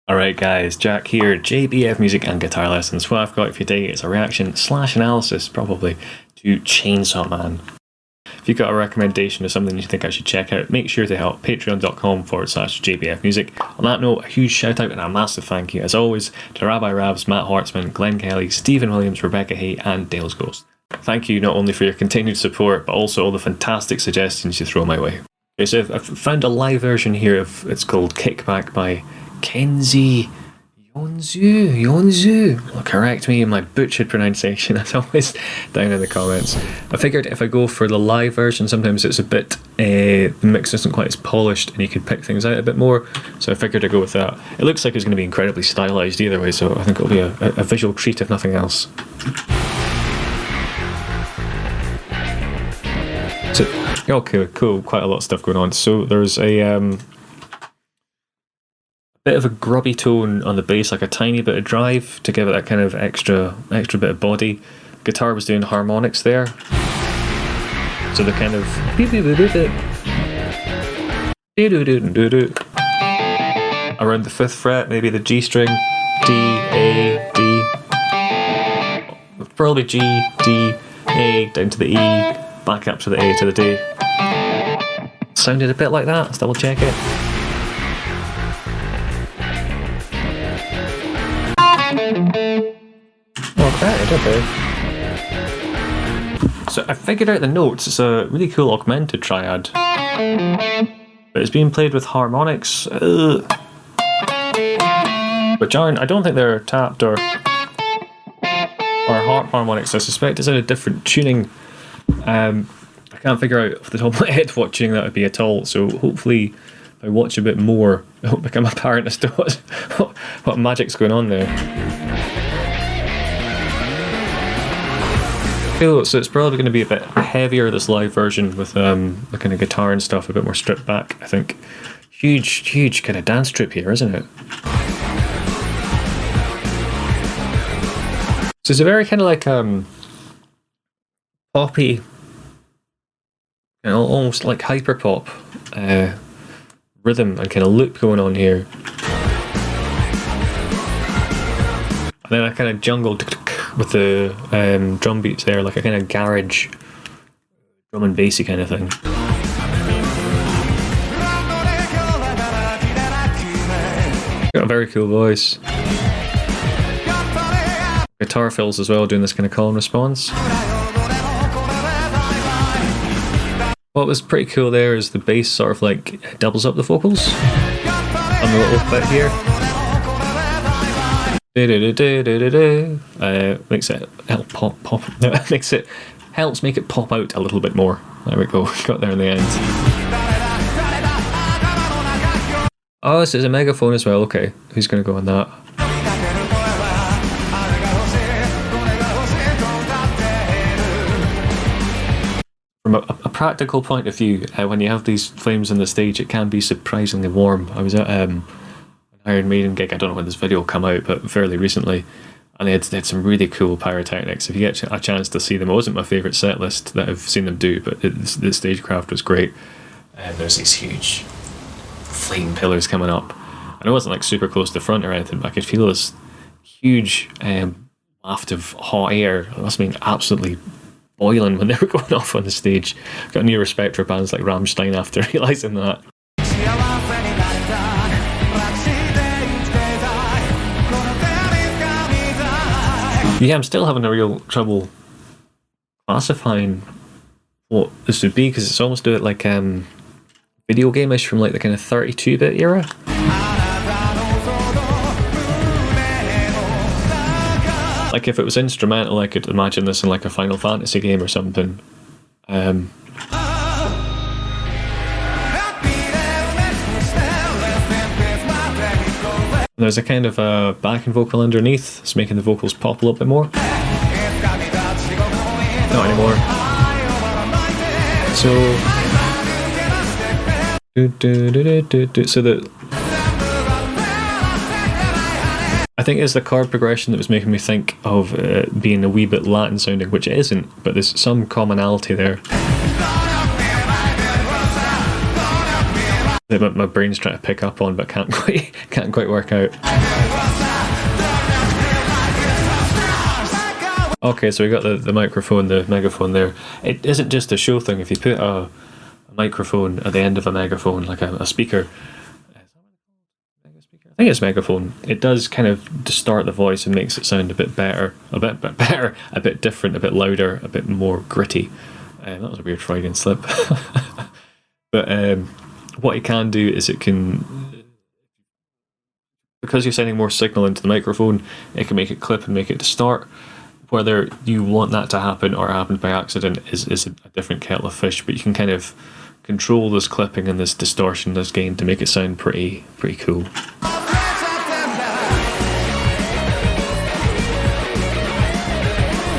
Alright guys, Jack here, JBF Music and Guitar Lessons. What I've got for you today is a reaction slash analysis, probably, to Chainsaw Man. If you've got a recommendation or something you think I should check out, make sure to help patreon.com/JBF Music. On that note, a huge shout out and a massive thank you, as always, to Rabbi Rabs, Matt Hortzman, Glenn Kelly, Stephen Williams, Rebecca Hay, and Dale's Ghost. Thank you not only for your continued support, but also all the fantastic suggestions you throw my way. Okay, so I've found a live version here of, it's called Kickback by Kenshi Yonezu. Well, correct me in my butchered pronunciation as always down in the comments. I figured if I go for the live version, sometimes it's a bit, the mix isn't quite as polished and you can pick things out a bit more, so I figured I'd go with that. It looks like it's going to be incredibly stylized either way, so I think it'll be a visual treat if nothing else. So, okay, cool, quite a lot of stuff going on. So there's a bit of a grubby tone on the bass, like a tiny bit of drive to give it that kind of extra bit of body. Guitar was doing harmonics there, so the kind of around the 5th fret, maybe the G string, D, A, D, probably G, D, A, down to the E, back up to the A to the D. Sounded a bit like that. Let's double check it. Okay. So I figured out the notes. It's a really cool augmented triad, but it's being played with harmonics, which aren't, I don't think they're tapped or harp harmonics. I suspect it's in a different tuning. I can't figure out off the top of my head what tuning that would be at all, so hopefully if I watch a bit more it'll become apparent as to what magic's going on there. Cool, so it's probably going to be a bit heavier, this live version, with the kind of guitar and stuff a bit more stripped back, I think. Huge kind of dance trip here, isn't it? So it's a very kind of like poppy, you know, almost like hyper pop rhythm and kind of loop going on here. And then I kind of jungle with the drum beats there, like a kind of garage drum and bassy kind of thing. Got a very cool voice. Guitar fills as well, doing this kind of call and response. What was pretty cool there is the bass sort of like doubles up the vocals on the little bit here. Makes it help pop. Helps make it pop out a little bit more. There we go. Got there in the end. Oh, this is a Megaphone as well. Okay, who's going to go on that? From a practical point of view, when you have these flames on the stage, it can be surprisingly warm. I was at an Iron Maiden gig, I don't know when this video will come out, but fairly recently, and they had some really cool pyrotechnics. If you get a chance to see them, it wasn't my favourite set list that I've seen them do, but the stagecraft was great. And there's these huge flame pillars coming up. And it wasn't like super close to the front or anything, but I could feel this huge waft of hot air. It must have been absolutely boiling when they were going off on the stage. Got a new respect for bands like Rammstein after realising that. Yeah, I'm still having a real trouble classifying what this would be, because it's almost a bit like video game-ish from like the kind of 32-bit era. Like if it was instrumental, I could imagine this in like a Final Fantasy game or something. There's a kind of a backing vocal underneath. It's making the vocals pop a little bit more. Not anymore. So I think it's the chord progression that was making me think of being a wee bit Latin sounding, which it isn't, but there's some commonality there. that my brain's trying to pick up on, but can't quite work out. Okay, so we got the microphone, the megaphone there. It isn't just a show thing. If you put a microphone at the end of a megaphone, like a speaker, I think it's megaphone, it does kind of distort the voice and makes it sound a bit better, a bit different, a bit louder, a bit more gritty. That was a weird Freudian slip. But what it can do is it can, because you're sending more signal into the microphone, it can make it clip and make it distort. Whether you want that to happen or happen by accident is a different kettle of fish, but you can kind of control this clipping and this distortion, this gain, to make it sound pretty cool.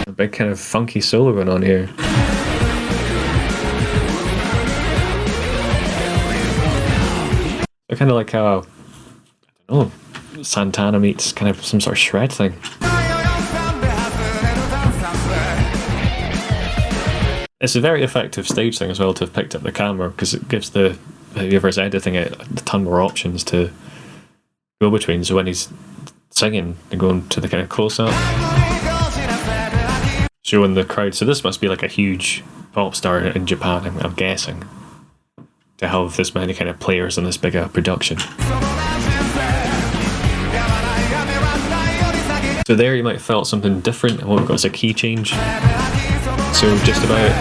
A big kind of funky solo going on here. I kind of like how, I don't know, Santana meets kind of some sort of shred thing. It's a very effective stage thing as well to have picked up the camera, because it gives whoever's editing it a ton more options to go between. So when he's singing and going to the kind of close-up, showing the crowd. So this must be like a huge pop star in Japan, I'm guessing, to have this many kind of players in this big production. So there you might have felt something different, and what we've got is a key change. So just about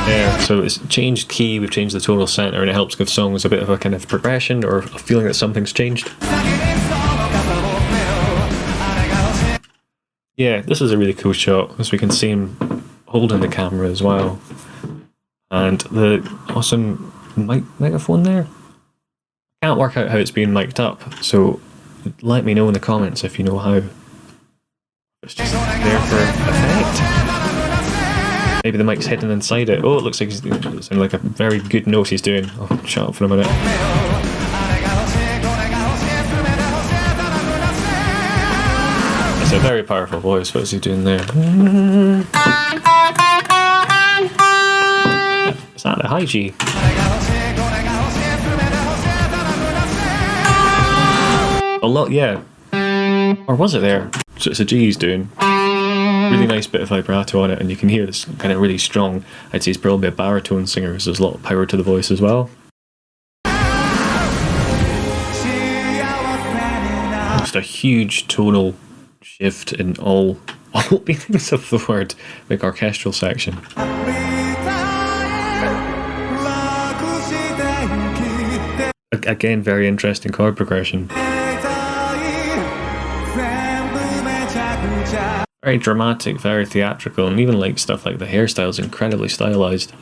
there. So it's changed key, we've changed the tonal center, and it helps give songs a bit of a kind of progression or a feeling that something's changed. Yeah, this is a really cool shot, as we can see him holding the camera as well. And the awesome megaphone there. Can't work out how it's being mic'd up, so let me know in the comments if you know how. It's just there for effect. Maybe the mic's hidden inside it. Oh, it looks like it's sounding like a very good note he's doing. Oh, shut up for a minute. It's a very powerful voice. What is he doing there? Is that the high G? A lot, yeah. Or was it there? So it's a G he's doing. Really nice bit of vibrato on it, and you can hear this kind of really strong, I'd say he's probably a baritone singer, because there's a lot of power to the voice as well. Just a huge tonal shift in all meanings of the word, big orchestral section. Again, very interesting chord progression. Very dramatic, very theatrical, and even like stuff like the hairstyle is incredibly stylized.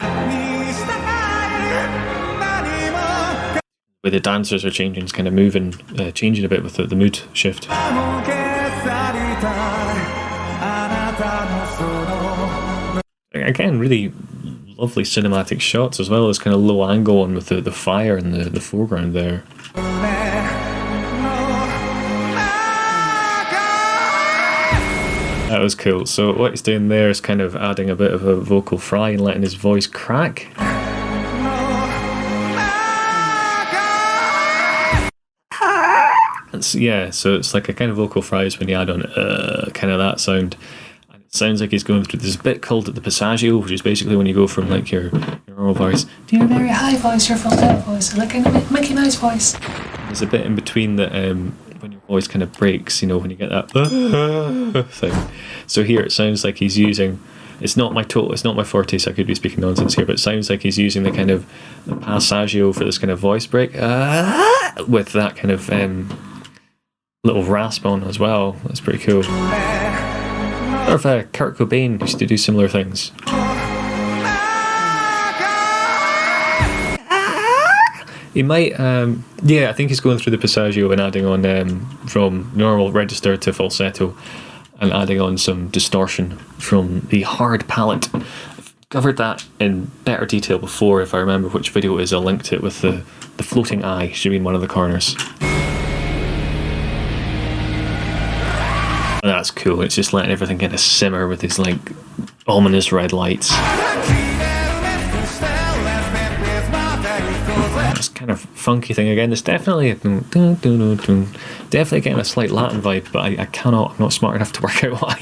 Where the dancers are changing, it's kind of moving, changing a bit with the mood shift. Again, really lovely cinematic shots, as well as kind of low angle one with the fire in the foreground there. That was cool. So what he's doing there is kind of adding a bit of a vocal fry and letting his voice crack. Yeah, so it's like a kind of vocal fries when you add on kind of that sound. And it sounds like he's going through this bit called the Passaggio, which is basically when you go from like your normal voice to your very high voice, your falsetto voice, like kind of Mickey Mouse voice. There's a bit in between that when your voice kind of breaks, you know, when you get that thing. So here it sounds like he's using, it's not my forte, so I could be speaking nonsense here, but it sounds like he's using the kind of the passaggio for this kind of voice break, with that kind of little rasp on as well. That's pretty cool. Or if Kurt Cobain used to do similar things. He might, yeah, I think he's going through the passaggio and adding on from normal register to falsetto, and adding on some distortion from the hard palette. I've covered that in better detail before. If I remember which video it is, I'll link to it with the floating eye should be in one of the corners. And that's cool. It's just letting everything kind of simmer with these like ominous red lights. kind of funky thing again. It's definitely getting a slight Latin vibe, but I'm not smart enough to work out why.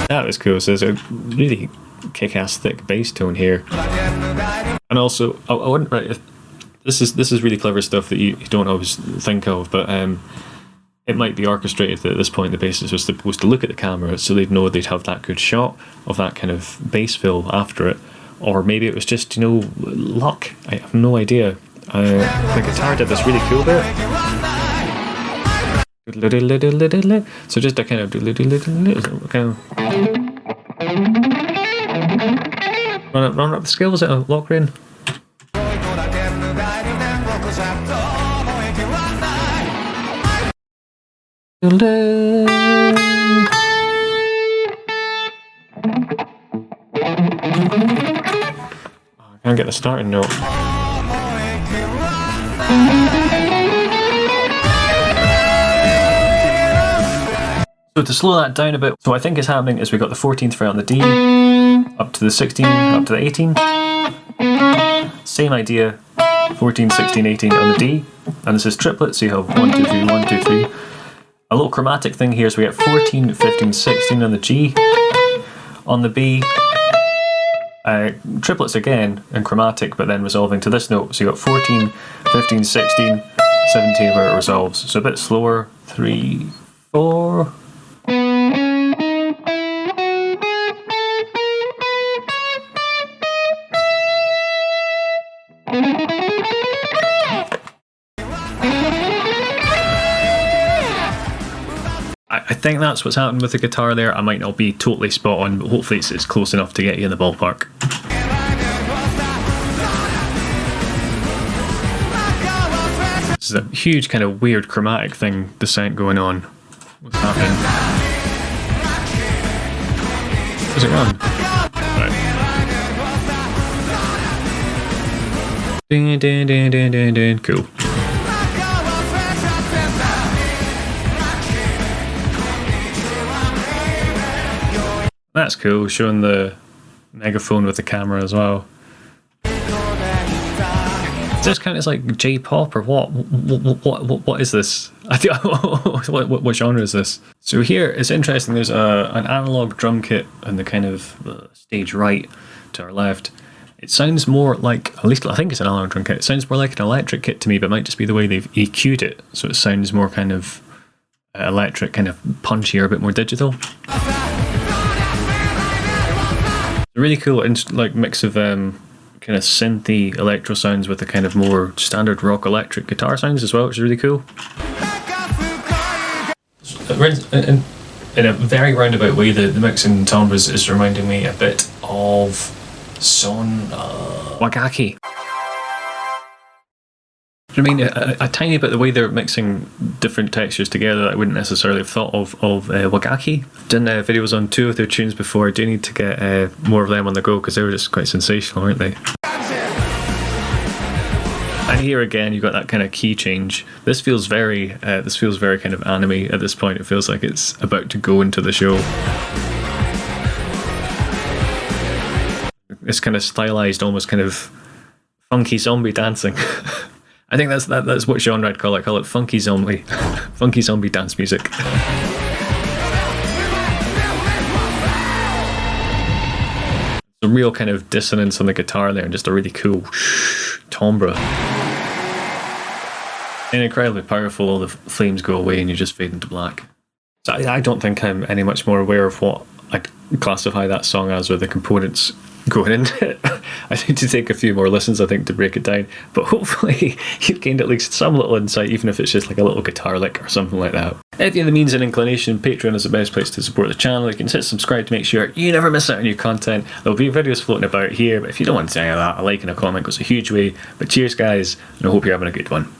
That was cool. So there's a really kick-ass thick bass tone here, and also I wouldn't write. This is really clever stuff that you don't always think of, but it might be orchestrated that at this point the bassist was supposed to look at the camera so they'd know they'd have that good shot of that kind of bass fill after it, or maybe it was just, you know, luck. I have no idea. The guitar did this really cool bit. So just a kind of run up the scales at a lock rain. I can't get the starting note. So to slow that down a bit, so I think is happening is we got the 14th fret on the D, up to the 16, up to the 18. Same idea, 14, 16, 18 on the D, and this is triplet, so you have 1, 2, 3, 1, 2, 3. A little chromatic thing here, so we get 14, 15, 16 on the G, on the B, triplets again, and chromatic, but then resolving to this note, so you got 14, 15, 16, 17 where it resolves, so a bit slower, 3, 4... I think that's what's happened with the guitar there. I might not be totally spot on, but hopefully it's close enough to get you in the ballpark. This is a huge kind of weird chromatic thing, descent going on. What's happening? Where's it gone? Right. Cool. That's cool, showing the megaphone with the camera as well. Is this kind of like J-pop or what? What is this? What genre is this? So here it's interesting. There's an analog drum kit on the kind of stage right to our left. It sounds more like, at least I think it's an analog drum kit. It sounds more like an electric kit to me, but it might just be the way they've EQ'd it. So it sounds more kind of electric, kind of punchier, a bit more digital. A really cool like mix of kind of synthy electro sounds with the kind of more standard rock electric guitar sounds as well, which is really cool. In a very roundabout way, the mixing timbre is reminding me a bit of Son Wagaki. I mean, a tiny bit the way they're mixing different textures together that I wouldn't necessarily have thought of Wagaki. Done videos on 2 of their tunes before. I do need to get more of them on the go because they were just quite sensational, aren't they? And here again, you've got that kind of key change. This feels very kind of anime at this point. It feels like it's about to go into the show. It's kind of stylized, almost kind of funky zombie dancing. I think that's what genre I'd call it. Call it funky zombie dance music. A real kind of dissonance on the guitar there, and just a really cool timbre. And incredibly powerful. All the flames go away, and you just fade into black. So I don't think I'm any much more aware of what I'd classify that song as, or the components going into it. I need to take a few more listens, I think, to break it down, but hopefully you've gained at least some little insight, even if it's just like a little guitar lick or something like that. If you have the means and inclination, Patreon is the best place to support the channel. You can hit subscribe to make sure you never miss out on new content. There'll be videos floating about here, but if you don't want to see any of that, a like and a comment goes a huge way. But cheers guys, and I hope you're having a good one.